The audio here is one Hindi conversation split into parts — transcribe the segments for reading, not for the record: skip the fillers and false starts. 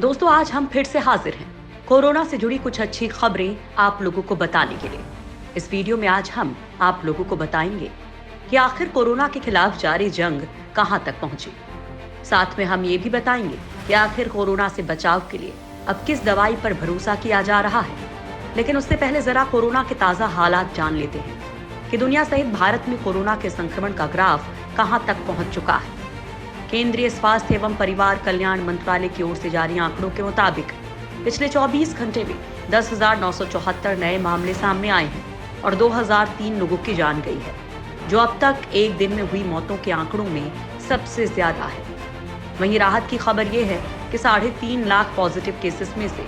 दोस्तों, आज हम फिर से हाजिर हैं कोरोना से जुड़ी कुछ अच्छी खबरें आप लोगों को बताने के लिए। इस वीडियो में आज हम आप लोगों को बताएंगे कि आखिर कोरोना के खिलाफ जारी जंग कहां तक पहुंची। साथ में हम ये भी बताएंगे कि आखिर कोरोना से बचाव के लिए अब किस दवाई पर भरोसा किया जा रहा है। लेकिन उससे पहले जरा कोरोना के ताजा हालात जान लेते हैं कि दुनिया सहित भारत में कोरोना के संक्रमण का ग्राफ कहां तक पहुंच चुका है। केंद्रीय स्वास्थ्य एवं परिवार कल्याण मंत्रालय की ओर से जारी आंकड़ों के मुताबिक पिछले 24 घंटे में 10,974 नए मामले सामने आए हैं और 2003 लोगों की जान गई है, जो अब तक एक दिन में हुई मौतों के आंकड़ों में सबसे ज्यादा है। वहीं राहत की खबर यह है कि 3.5 लाख पॉजिटिव केसेस में से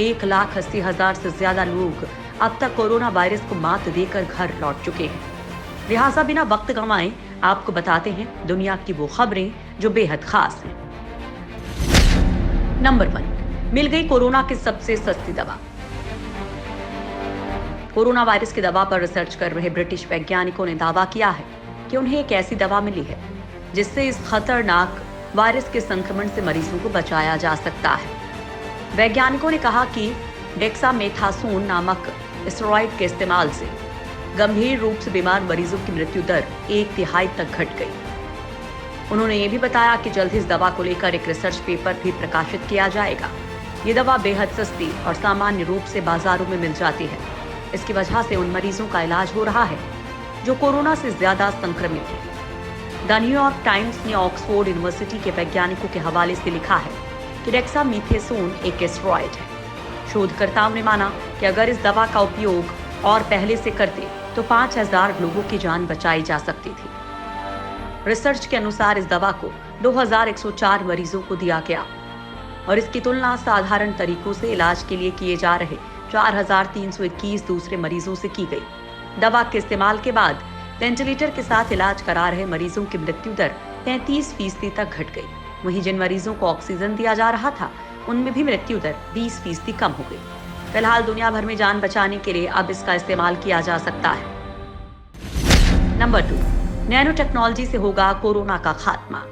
1,80,000 से ज्यादा लोग अब तक कोरोना वायरस को मात देकर घर लौट चुके हैं। लिहाजा बिना वक्त गंवाए आपको बताते हैं दुनिया की वो खबरें जो बेहद खास हैं। नंबर 1, मिल गई कोरोना की सबसे सस्ती दवा। कोरोना वायरस की दवा पर रिसर्च कर रहे ब्रिटिश वैज्ञानिकों ने दावा किया है कि उन्हें एक ऐसी दवा मिली है जिससे इस खतरनाक वायरस के संक्रमण से मरीजों को बचाया जा सकता है। वैज्ञानिकों ने कहा कि डेक्सामेथासोन नामक स्टेरॉइड के इस्तेमाल से गंभीर रूप से बीमार मरीजों की मृत्यु दर 1/3 तक घट गई। उन्होंने ये भी बताया कि जल्द ही इस दवा को लेकर एक रिसर्च पेपर भी प्रकाशित किया जाएगा। ये दवा बेहद सस्ती और सामान्य रूप से बाजारों में मिल जाती है। इसकी वजह से उन मरीजों का इलाज हो रहा है जो कोरोना से ज्यादा संक्रमित हैं। द न्यूयॉर्क टाइम्स ने ऑक्सफोर्ड यूनिवर्सिटी के वैज्ञानिकों के हवाले से लिखा है कि डेक्सामेथासोन एक स्टेरॉइड है। शोधकर्ताओं ने माना कि अगर इस दवा का उपयोग और पहले से करते तो 5,000 लोगों की जान बचाई जा सकती थी। रिसर्च के अनुसार इस दवा को 2,104 मरीजों को दिया गया और इसकी तुलना साधारण तरीकों से इलाज के लिए किए जा रहे 4,321 दूसरे मरीजों से की गई। दवा के इस्तेमाल के बाद वेंटिलेटर के साथ इलाज करा रहे मरीजों की मृत्यु दर 33% तक घट गई। वहीं जिन मरीजों को ऑक्सीजन दिया जा रहा था उनमें भी मृत्यु दर 20% कम हो गई। फिलहाल दुनिया भर में जान बचाने के लिए अब इसका इस्तेमाल किया जा सकता है। नंबर 2, नैनो टेक्नोलॉजी से होगा कोरोना का खात्मा।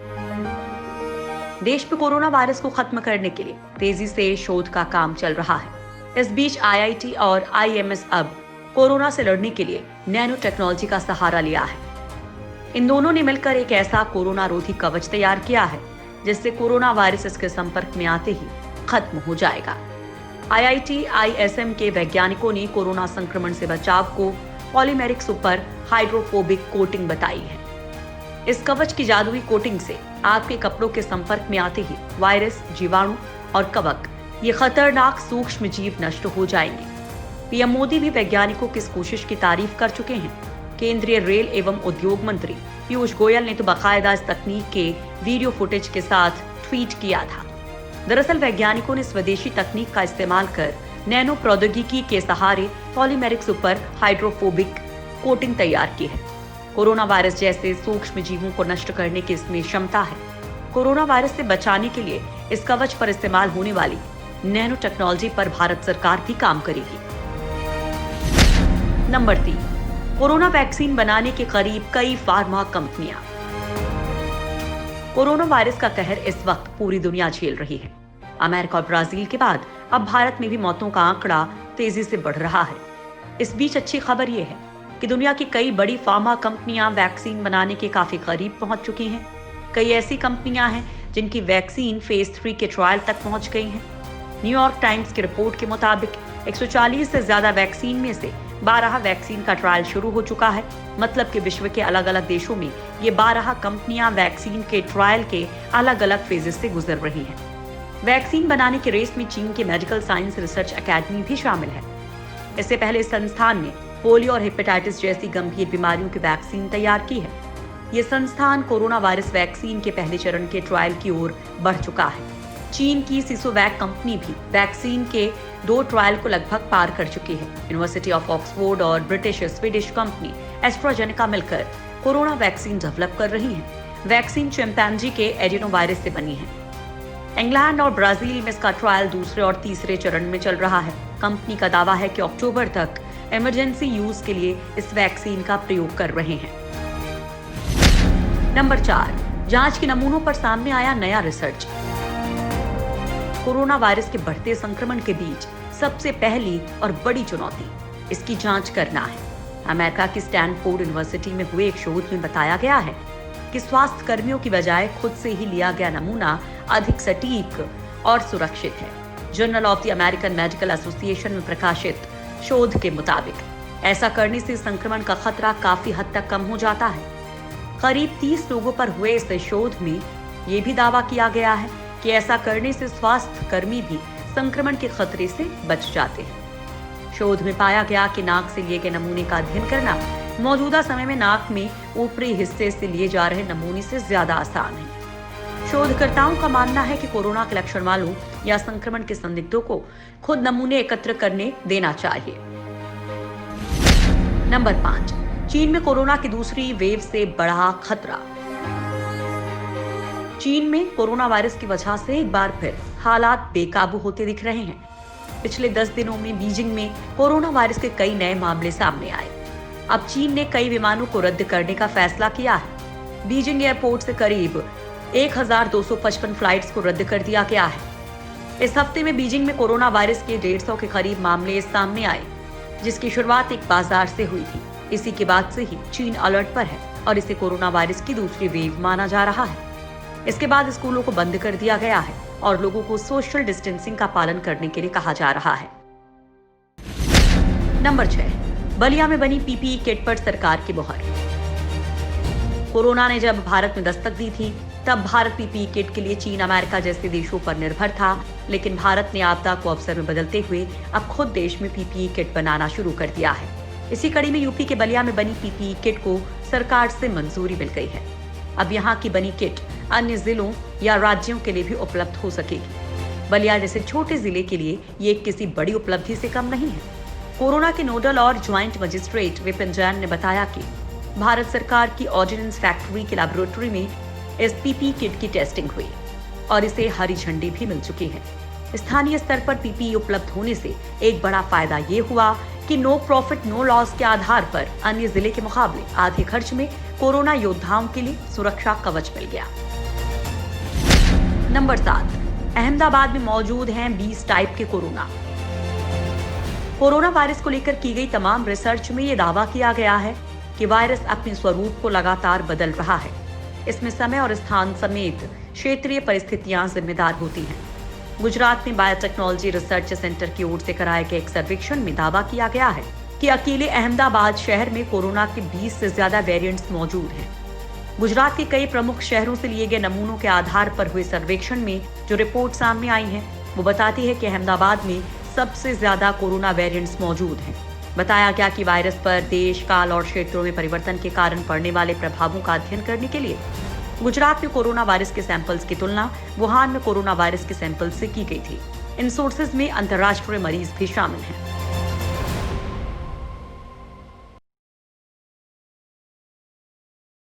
देश में कोरोना वायरस को खत्म करने के लिए तेजी से शोध का काम चल रहा है। इस बीच आईआईटी और आईएमएस अब कोरोना से लड़ने के लिए नैनो टेक्नोलॉजी का सहारा लिया है। इन दोनों ने मिलकर एक ऐसा कोरोना रोधी कवच तैयार किया है जिससे कोरोना वायरस इसके संपर्क में आते ही खत्म हो जाएगा। आईआईटी आईएसएम के वैज्ञानिकों ने कोरोना संक्रमण से बचाव को पॉलीमेरिक सुपर हाइड्रोफोबिक कोटिंग बताई है। इस कवच की जादुई कोटिंग से आपके कपड़ों के संपर्क में आते ही वायरस, जीवाणु और कवक, ये खतरनाक सूक्ष्म जीव नष्ट हो जाएंगे। पीएम मोदी भी वैज्ञानिकों की इस कोशिश की तारीफ कर चुके हैं। केंद्रीय रेल एवं उद्योग मंत्री पीयूष गोयल ने तो बाकायदा इस तकनीक के वीडियो फुटेज के साथ ट्वीट किया था। दरअसल वैज्ञानिकों ने स्वदेशी तकनीक का इस्तेमाल कर नैनो प्रौद्योगिकी के सहारे पॉलीमेरिक सुपर हाइड्रोफोबिक कोटिंग तैयार की है। कोरोना वायरस जैसे सूक्ष्म जीवों को नष्ट करने की इसमें क्षमता है। कोरोना वायरस से बचाने के लिए इस कवच पर इस्तेमाल होने वाली नैनो टेक्नोलॉजी पर भारत सरकार भी काम करेगी। नंबर 3, कोरोना वैक्सीन बनाने के करीब कई फार्मा कंपनियां। कोरोना वायरस का कहर इस वक्त पूरी दुनिया झेल रही है। अमेरिका और ब्राजील के बाद अब भारत में भी मौतों का आंकड़ा तेजी से बढ़ रहा है। इस बीच अच्छी खबर यह है कि दुनिया की कई बड़ी फार्मा कंपनियां वैक्सीन बनाने के काफी करीब पहुंच चुकी हैं। कई ऐसी कंपनियां हैं जिनकी वैक्सीन फेज 3 के ट्रायल तक पहुंच गई हैं। न्यूयॉर्क टाइम्स की रिपोर्ट के मुताबिक 140 से ज्यादा वैक्सीन में से 12 वैक्सीन का ट्रायल शुरू हो चुका है। मतलब कि विश्व के अलग अलग देशों में ये 12 कंपनियां वैक्सीन के ट्रायल के अलग अलग फेजेस से गुजर रही हैं। वैक्सीन बनाने के रेस में चीन के मेडिकल साइंस रिसर्च एकेडमी भी शामिल है। इससे पहले इस संस्थान ने पोलियो और हेपेटाइटिस जैसी गंभीर बीमारियों की वैक्सीन तैयार की है। ये संस्थान कोरोना वायरस वैक्सीन के पहले चरण के ट्रायल की ओर बढ़ चुका है। चीन की सिसोवैक कंपनी भी वैक्सीन के 2 ट्रायल को लगभग पार कर चुकी है। यूनिवर्सिटी ऑफ ऑक्सफोर्ड और ब्रिटिश स्वीडिश कंपनी एस्ट्राजेनेका मिलकर कोरोना वैक्सीन डेवलप कर रही हैं। वैक्सीन चिंपैंजी के एडिनोवायरस से बनी है। इंग्लैंड और ब्राजील में इसका ट्रायल दूसरे और तीसरे चरण में चल रहा है। कंपनी का दावा है कि अक्टूबर तक इमरजेंसी यूज के लिए इस वैक्सीन का प्रयोग कर रहे हैं। नंबर 4, जांच के नमूनों पर सामने आया नया रिसर्च। कोरोना वायरस के बढ़ते संक्रमण के बीच सबसे पहली और बड़ी चुनौती इसकी जांच करना है। अमेरिका की स्टैनफोर्ड यूनिवर्सिटी में हुए एक शोध में बताया गया है कि स्वास्थ्य कर्मियों की बजाय खुद से ही लिया गया नमूना अधिक सटीक और सुरक्षित है। Journal of the American medical association में प्रकाशित शोध के मुताबिक ऐसा करने से संक्रमण का खतरा काफी हद तक कम हो जाता है। करीब 30 लोगों पर हुए इस शोध में ये भी दावा किया गया है कि ऐसा करने से स्वास्थ्य कर्मी भी संक्रमण के खतरे से बच जाते हैं। शोध में पाया गया कि नाक से लिए गए नमूने का अध्ययन करना मौजूदा समय में नाक में ऊपरी हिस्से से लिए जा रहे नमूने से ज्यादा आसान है। शोधकर्ताओं का मानना है कि कोरोना के लक्षण वालों या संक्रमण के संदिग्धों को खुद नमूने एकत्र करने देना चाहिए। नंबर 5, चीन में कोरोना की दूसरी वेव से बढ़ा खतरा। चीन में कोरोना वायरस की वजह से एक बार फिर हालात बेकाबू होते दिख रहे हैं। पिछले 10 दिनों में बीजिंग में कोरोना वायरस के कई नए मामले सामने आए। अब चीन ने कई विमानों को रद्द करने का फैसला किया है। बीजिंग एयरपोर्ट से करीब 1255 फ्लाइट्स को रद्द कर दिया गया है। इस हफ्ते में बीजिंग में कोरोना वायरस के 150 के करीब मामले सामने आए, जिसकी शुरुआत एक बाजार से हुई थी। इसी के बाद से ही चीन अलर्ट पर है और इसे कोरोना वायरस की दूसरी वेव माना जा रहा है। इसके बाद स्कूलों को बंद कर दिया गया है और लोगों को सोशल डिस्टेंसिंग का पालन करने के लिए कहा जा रहा है। नंबर 6, बलिया में बनी पीपीई किट पर सरकार की मुहर। कोरोना ने जब भारत में दस्तक दी थी तब भारत पीपीई किट के लिए चीन, अमेरिका जैसे देशों पर निर्भर था, लेकिन भारत ने आपदा को अवसर में बदलते हुए अब खुद देश में पीपीई किट बनाना शुरू कर दिया है। इसी कड़ी में यूपी के बलिया में बनी पीपीई किट को सरकार से मंजूरी मिल गई है। अब यहाँ की बनी किट अन्य जिलों या राज्यों के लिए भी उपलब्ध हो सकेगी। बलिया जैसे छोटे जिले के लिए ये किसी बड़ी उपलब्धि से कम नहीं है। कोरोना के नोडल और ज्वाइंट मजिस्ट्रेट विपिन जैन ने बताया कि भारत सरकार की ऑर्डिनेंस फैक्ट्री की लैबोरेटरी में इस पीपीई किट की टेस्टिंग हुई और इसे हरी झंडी भी मिल चुकी है। स्थानीय स्तर पर पीपीई उपलब्ध होने से एक बड़ा फायदा ये हुआ कि नो प्रॉफिट नो लॉस के आधार पर अन्य जिले के मुकाबले आधे खर्च में कोरोना योद्धाओं के लिए सुरक्षा कवच मिल गया। नंबर 7, अहमदाबाद में मौजूद हैं 20 टाइप के कोरोना वायरस को लेकर की गई तमाम रिसर्च में ये दावा किया गया है कि वायरस अपने स्वरूप को लगातार बदल रहा है। इसमें समय और स्थान समेत क्षेत्रीय परिस्थितियां जिम्मेदार होती हैं। गुजरात में बायोटेक्नोलॉजी रिसर्च सेंटर की ओर से कराए गए एक सर्वेक्षण में दावा किया गया है कि अकेले अहमदाबाद शहर में कोरोना के 20 से ज्यादा वेरिएंट्स मौजूद हैं। गुजरात के कई प्रमुख शहरों से लिए गए नमूनों के आधार पर हुए सर्वेक्षण में जो रिपोर्ट सामने आई है वो बताती है कि अहमदाबाद में सबसे ज्यादा कोरोना वेरिएंट्स मौजूद हैं। बताया गया कि वायरस पर देश, काल और क्षेत्रों में परिवर्तन के कारण पड़ने वाले प्रभावों का अध्ययन करने के लिए गुजरात में कोरोना वायरस के सैंपल्स की तुलना वुहान में कोरोना वायरस के सैंपल से की गई थी। इन सोर्सेज में अंतर्राष्ट्रीय मरीज भी शामिल हैं।